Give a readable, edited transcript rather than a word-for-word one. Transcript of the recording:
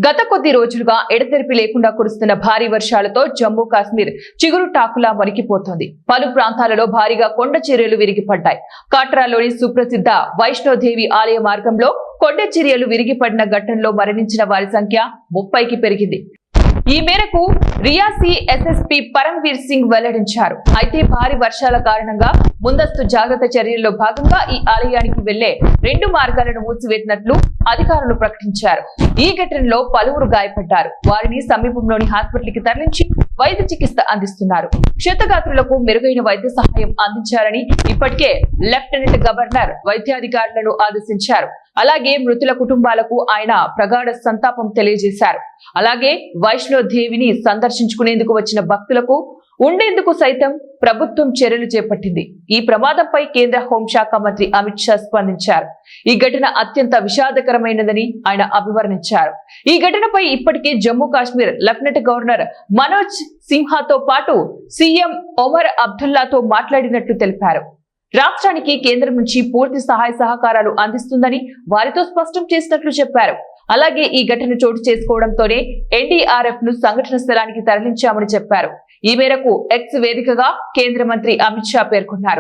గత కొద్ది రోజులుగా ఎడతెరిపి లేకుండా కురుస్తున్న భారీ వర్షాలతో జమ్మూ కాశ్మీర్ చిగురు టాకులా వణికిపోతోంది. పలు ప్రాంతాలలో భారీగా కొండ చర్యలు విరిగిపడ్డాయి. కాట్రాలోని సుప్రసిద్ధ వైష్ణోదేవి ఆలయ మార్గంలో కొండ చర్యలు విరిగిపడిన ఘటనలో మరణించిన వారి సంఖ్య 30కి పెరిగింది. ఈ మేరకు రియాసీ ఎస్ఎస్పీ పరమ్వీర్ సింగ్ వెల్లడించారు. అయితే భారీ వర్షాల కారణంగా ముందస్తు జాగ్రత్త చర్యల్లో భాగంగా ఈ ఆలయానికి వెళ్లే 2 మార్గాలను మూసివేసినట్లు అధికారులు ప్రకటించారు. ఈ ఘటనలో పలువురు గాయపడ్డారు. వారిని సమీపంలోని హాస్పిటల్కి తరలించి వైద్య చికిత్స అందిస్తున్నారు. క్షతగాత్రులకు మెరుగైన వైద్య సహాయం అందించాలని ఇప్పటికే లెఫ్టినెంట్ గవర్నర్ వైద్యాధికారులను ఆదేశించారు. అలాగే మృతుల కుటుంబాలకు ఆయన ప్రగాఢ సంతాపం తెలియజేశారు. అలాగే వైష్ణోదేవిని సందర్శించుకునేందుకు వచ్చిన భక్తులకు ఉండేందుకు సైతం ప్రభుత్వం చర్యలు చేపట్టింది. ఈ ప్రమాదంపై కేంద్ర హోంశాఖ మంత్రి అమిత్ షా స్పందించారు. ఈ ఘటన అత్యంత విషాదకరమైనదని ఆయన అభివర్ణించారు. ఈ ఘటనపై ఇప్పటికే జమ్మూ కాశ్మీర్ లెఫ్టినెంట్ గవర్నర్ మనోజ్ సిన్హాతో పాటు సీఎం ఒమర్ అబ్దుల్లాతో మాట్లాడినట్లు తెలిపారు. రాష్ట్రానికి కేంద్రం నుంచి పూర్తి సహాయ సహకారాలు అందిస్తుందని వారితో స్పష్టం చేసినట్లు చెప్పారు. అలాగే ఈ ఘటన చోటు చేసుకోవడంతోనే ఎన్డీఆర్ఎఫ్ ను సంఘటన స్థలానికి తరలించామని చెప్పారు. ఈ మేరకు ఎక్స్ వేదికగా కేంద్ర మంత్రి అమిత్ షా పేర్కొన్నారు.